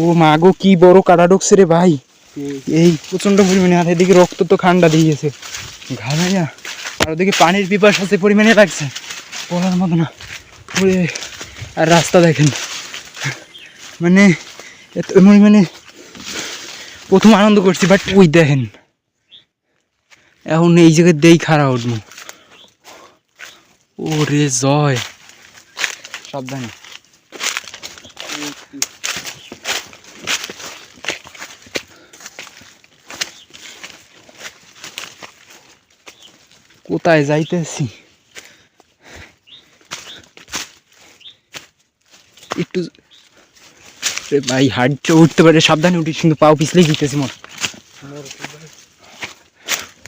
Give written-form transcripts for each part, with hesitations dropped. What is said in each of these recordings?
ও মা গো, কি বড় কাটা ঢুকছে রে ভাই, এই প্রচন্ড পরিমাণে। আর এদিকে রক্ত তো ঠান্ডা দিয়ে গেছে ঘাড়াইয়া, আর ওদিকে পানির পিপাসা আছে পরিমাণে লাগছে, বলার মতো না। ওরে, আর রাস্তা দেখেন, মানে মানে প্রথম আনন্দ করছি, বাট ওই দেখেন এখন এই জায়গায় দেই খাড়া উঠবো। ওরে জয়, সাবধানে। কোথায় যাইতেছি একটু ভাই, হাঁটতে উঠতে পারে, সাবধানে উঠিস কিন্তু পাও পিছলে যেতেছি মোর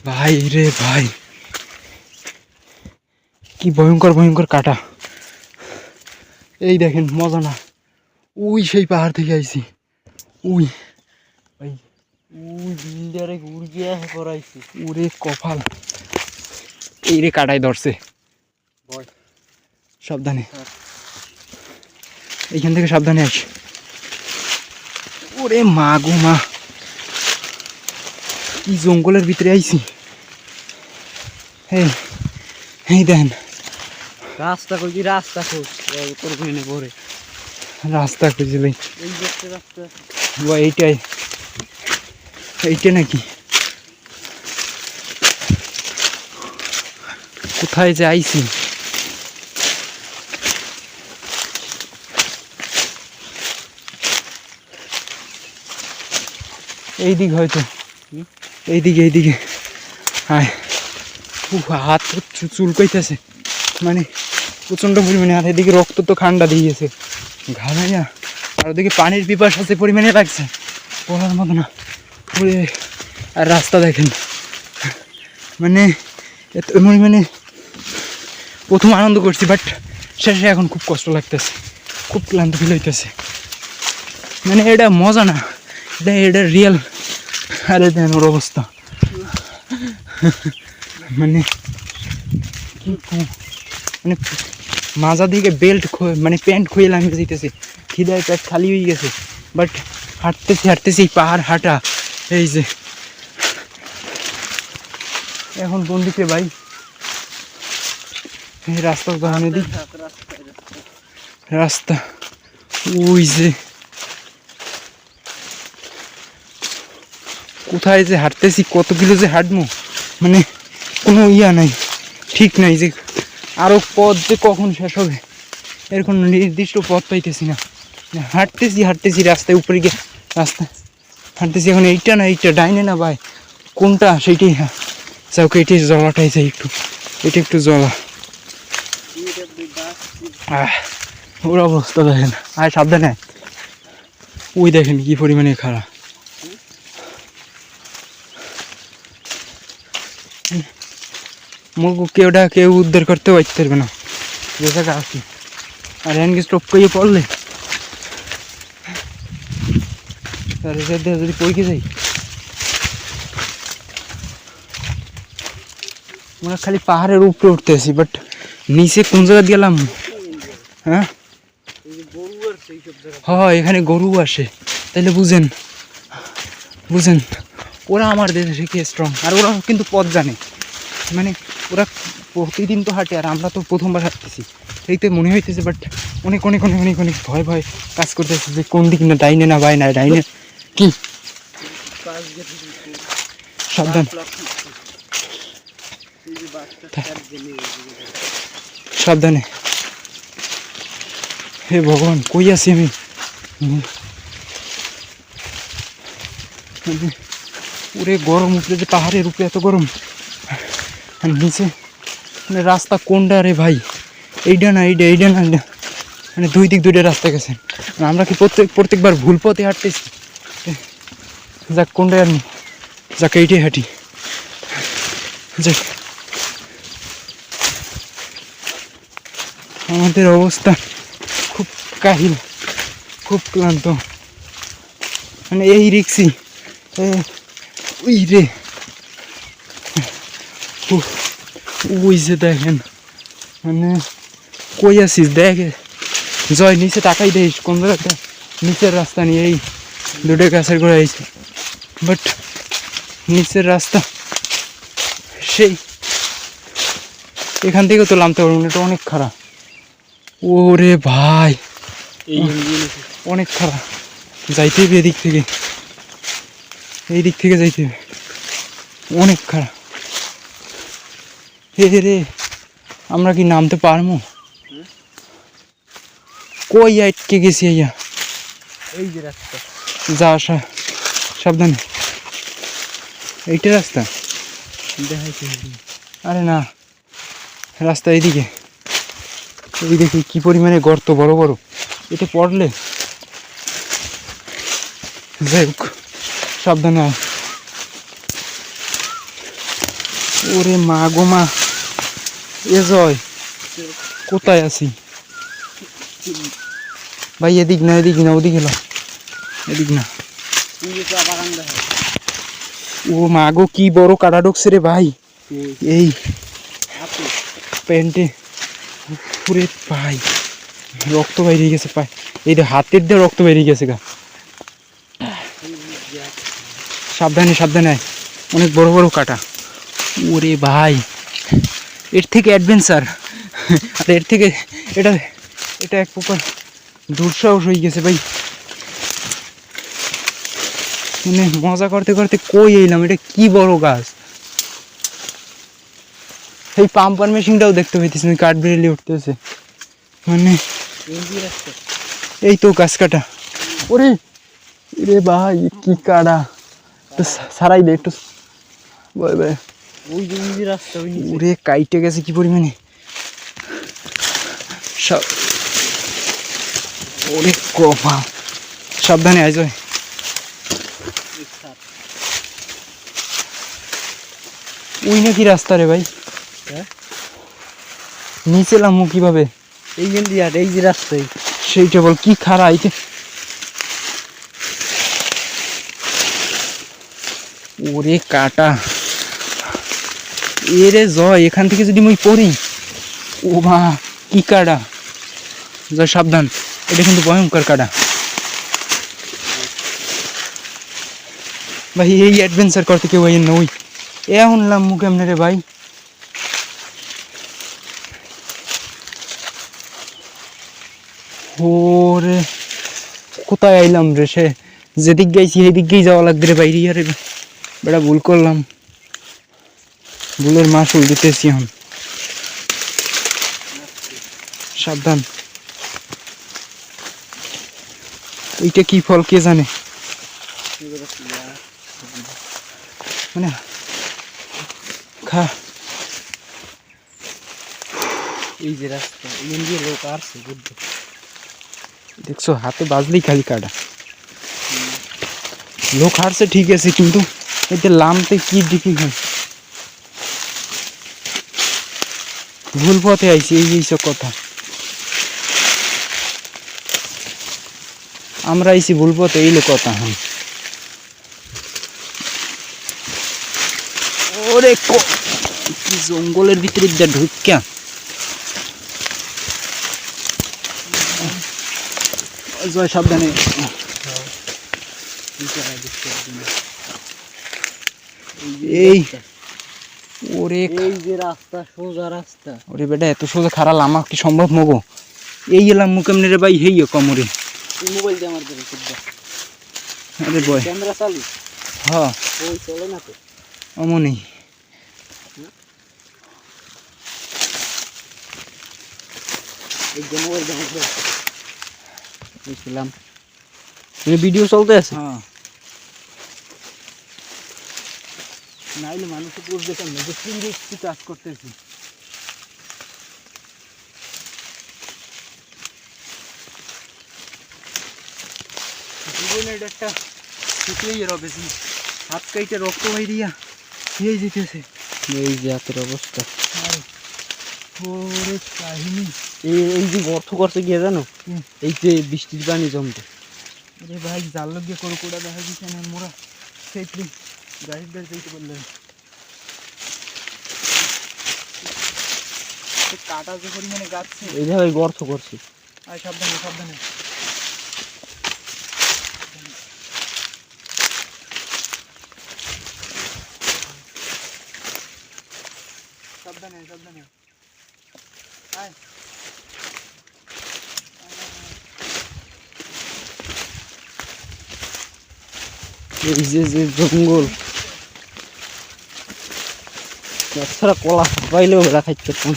ভাই রে ভাই। কি ভয়ঙ্কর ভয়ঙ্কর কাটা, এই দেখেন মজা না। ওই সেই পাহাড় থেকে আইছি, ওই ভাই, ওই বিল্ডারে উড়িয়ে করাইছি। ওরে কপাল, এই রে কাটাই ধরছে, সাবধানে, এইখান থেকে সাবধানে আস। ওরে মা গো মা, কি জঙ্গলের ভিতরে আইছি। এই এই দেখেন রাস্তা কই, রাস্তা খোঁজ তোর ঘুরে পরে রাস্তা খুঁজলি, এই যে রাস্তা, এইটাই, এইটা নাকি কোথায় যে আইছি। এইদিকে হয়তো, এইদিকে এইদিকে। হ্যাঁ, হাত চুলকাইতেছে, মানে প্রচন্ড পরিমাণে। আর এদিকে রক্ত তো ঠান্ডা দিয়ে গেছে ঘাড়াইয়া, আর ওদিকে পানির পিপাসা আছে পরিমাণে লাগছে, বলার মতো না। ওরে, আর রাস্তা দেখেন, মানে মানে প্রথম আনন্দ করছি, বাট শেষে এখন খুব কষ্ট লাগতেছে, খুব ক্লান্ত ফিল হইতেছে। মানে এটা মজা না, এটা রিয়েল। আরে দেন ওর অবস্থা, মানে মানে মাজা দিকে বেল্ট মানে প্যান্ট খুঁয়ে লামিয়ে যেতেছে, খিদায় পেট খালি হয়ে গেছে, বাট হাঁটতেছি হাঁটতেছি পাহাড় হাঁটা। এই যে এখন কোন দিকে ভাই, এই রাস্তা উদাহরণ দিই, রাস্তা ওই যে কোথায় যে হাঁটতেছি, কত কিলো যে হাঁটবো, মানে কোনো ইয়া নাই, ঠিক নাই যে আরো পথ যে কখন শেষ হবে, এর কোনো নির্দিষ্ট পথ পাইতেছি না। হাঁটতেছি হাঁটতেছি রাস্তায় উপরে গিয়ে, রাস্তা হাঁটতেছি, এখন এইটা না এইটা, ডাইনে না ভাই, কোনটা সেইটাই। হ্যাঁ যাও, এইটাই জলাটাই যাই একটু, এটা একটু জলা। ওর অবস্থা দেখেন, আর সাবধানে, ওই দেখেন কি পরিমাণে খারাপ। মুখ কেউ উদ্ধার করতে পারবে না, যে জায়গা আসি। আর হ্যান্ড স্টপ করে পড়লে যদি পড়ে যাই, আমরা খালি পাহাড়ের উপরে উঠতেছি, বাট নিচে কোন জায়গা গেলাম। হ্যাঁ হ্যাঁ, এখানে গরু আসে, তাইলে বুঝেন বুঝেন, ওরা আমার দেশে শিখে স্ট্রং, আর ওরা কিন্তু পথ জানে, মানে ওরা প্রতিদিন তো হাঁটে, আর আমরা তো প্রথমবার হাঁটতেছি, সেইতে মনে হইতেছে। বাট অনেক অনেক অনেক অনেক অনেক ভয় ভয় কাজ করতেছে, যে কোন দিক না, ডাইনে না বাই না, ডাইনে কি, সাবধান সাবধানে। হে ভগবান, কই আছি আমি, পুরে গরম, উপরে যে পাহাড়ের উপরে এত গরম, আর নিচে মানে রাস্তা কোনটা রে ভাই, এইটা না এইটা, এইটা না এইটা, মানে দুই দিক দুইটা রাস্তা গেছে। আমরা কি প্রত্যেকবার ভুল পথে হাঁটতেছি? যাক, কোনটা আর নেই, যাক এইটাই হাঁটি। যাক, আমাদের অবস্থা খুব কাহিল, খুব ক্লান্ত, মানে এই রিক্সি, ওই রে, ওই যে দেখেন, মানে কই আছিস, দেখে জয় নিচে তাকাই দেখিস কোন জায়গাটা, নিচের রাস্তা নিয়ে এই দুটো গাছের গোড়া আইছে, বাট নিচের রাস্তা সেই এখান থেকেও তো নামতে পারবো না, এটা অনেক খারাপ। ওরে ভাই অনেক খারাপ, যাইতে হবে এদিক থেকে, এই দিক থেকে যাইতে হবে, অনেক খারাপ। হে রে আমরা কি নামতে পারবো? কই আটকে গেছি আইয়া, এই যে রাস্তা যা আসা সাবধানে, এইটা রাস্তা দেখাইতে হবে। আরে না, রাস্তা এইদিকে, এই দেখি কি পরিমাণে গর্ত বড় বড়, এটা পড়লে যাই হোক সাবধানে আয়। ওরে মা গো মা, এ জয় কোথায় আছি ভাই? এদিক না এদিক না, ওদিক এলাম, এদিক না। ও মা গো কি বড় কাটা ঢুকছে রে ভাই, এই প্যান্টে পুরে ভাই রক্ত বাইরে গেছে পায়, এই যে হাতের দিয়ে রক্ত বেরিয়ে গেছে গা। সাবধানে সাবধানে আয়, অনেক বড় বড় কাটা। ওরে ভাই এর থেকে অ্যাডভেঞ্চার, আর এর থেকে এটা এটা এক প্রকার দুঃসাহস হয়ে গেছে ভাই, মানে মজা করতে করতে কই এলাম। এটা কি বড় গাছ, এই পাম্পার মেশিনটাও দেখতে পাইতেছি না, কাঠ বেরিয়ে উঠতেছে, মানে এই তো গাছ কাটা। ওরে রে ভাই কি কাটা, একটু সারাই দে একটু, ওরে কাইটে গেছে কি পরিমাণে। ওরে কপা, সাবধানে আয় জয়। ওই নাকি রাস্তা রে ভাই, নিচে নামবো কিভাবে? এই আর এই যে রাস্তায় সেইটা বল, কি খারাপ আইতে। ওরে কাটা, এরে জয় এখান থেকে যদি মই পড়ি, ও মা কি কাটা, জয় সাবধান, এটা কিন্তু ভয়ঙ্কর কাটা ভাই। এই অ্যাডভেঞ্চার করতে কেউ আইন না, ওই এ শুনলাম মুখে এমনি রে ভাই। ওরে কোথায় আইলাম রে, সে যেদিক গাইছি সেই দিক গিয়ে যাওয়া লাগবে রে বাইরে, আরে বেটা ভুল করলাম, ভুলের মাসুল দিতেছি এখন। সাবধান, এইটা কি ফল কে জানে, মানে খা। এই যে রাস্তা এই দিয়ে লোক আসছে বুদ্ধ, দেখছো হাতে বাজলেই খালি কাটা, লোক হারছে ঠিক আছে, কিন্তু এতে লামতে কি দিকে হয়, ভুল পথে আইছি, এইসব কথা আমরা আইছি ভুল পথে, এইলো কথা। হ্যাঁ ওরে কি জঙ্গলের ভিতরে যা ঢুকিয়া, জয় সাবধানে। এই ওরে এই যে রাস্তা সোজা রাস্তা, ওরে বেটা এত সোজা খারাপ লামা কি সম্ভব মগো? এই এলাম মুকেমনে রে ভাই, হেই কমরে মোবাইল দিয়ে আমার ধরে সিদ্ধা। আরে বয় ক্যামেরা চালু, হ্যাঁ ওই চলে না তো অমনি। এই যে মোবাইল দিয়ে আমার ধরে বুঝলাম, ভিডিও চলতে আছে। হ্যাঁ নাইলে মানুষ বুঝবে কেন যে কি কাজ করতেছি। জীবনের একটা শুকিয়েই রবে, হাত কাইটে রক্ত বাইরিয়া খেয়ে যেতেছে, এই যে হাতের অবস্থা। ওরে কাহিনী, এই যে গর্ত করছে গিয়ে জানো, এই যে বৃষ্টির পানি জমতে। আরে ভাই জাল গিয়ে করো কোড়া দেখা দিচ্ছে না, মোরা সেই গাড়ির গাড়ি যাইতে বললেন কাটা যে পরিমাণে গাছ, এই যে গর্ত করছে। আর সাবধানে সাবধানে সাবধানে সাবধানে আয় এই যে জঙ্গল তাছাড়া কলা পাইলেও ওরা খাইতে পারতাম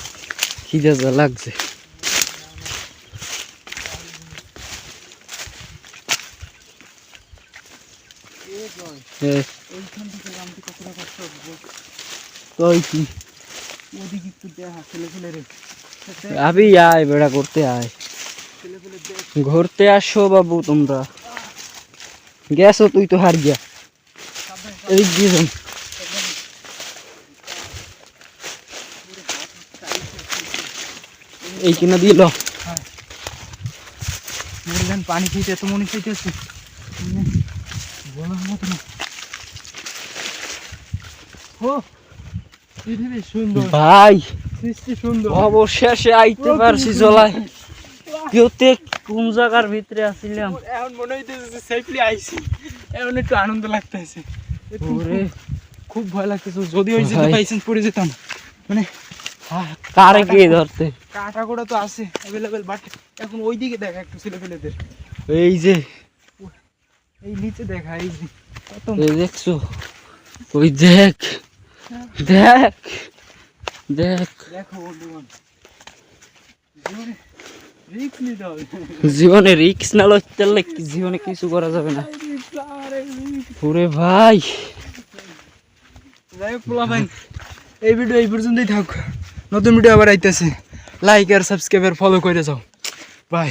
খিদে যা লাগছে ওইখান থেকে নামতে কতটা কষ্ট হবে তুই কি ওদিকে একটু দেখা ছেলে ছেলে রে আবি আয় বেড়া করতে আয় ছেলে ছেলে দেখ ঘুরতে আসো বাবু তোমরা গেছো তুই তো হার গিয়া সাবধানে এদিক দিয়ে যান। এই কিনা দিল মেরুদান পানি খেতে এত মনে চাইতেছে বলার মতো না ও পৃথিবী সুন্দর ভাই সৃষ্টি সুন্দর অবশেষে আইতে পারছি জলায় কেউতে কোন জায়গার ভিতরে আসিলাম এখন মনে হইতেছে সেফলি আইছি এখন একটু আনন্দ লাগতেছে ওরে খুব ভয় লাগতেছে যদি ওই যে ভাই। পাইছেন পড়ে যেতাম মানে কারে কে ধরতে কাটা গোড়া তো আছে অ্যাভেলেবেল বাট এখন ওইদিকে দেখা একটু ছেলে পেলেদের এই যে এই নিচে দেখা এই যে কত এই দেখছো ওই দেখ দেখ দেখ দেখো বন্ধুগণ জীবনে রিস্ক নিতে হবে জীবনে রিক্স না লইতে জীবনে কিছু করা যাবে না ওরে ভাই যাই হোক পোলা ভাই এই ভিডিও এই পর্যন্তই থাক নতুন ভিডিও আবার আইতেছে লাইক আর সাবস্ক্রাইব আর ফলো করে যাও বাই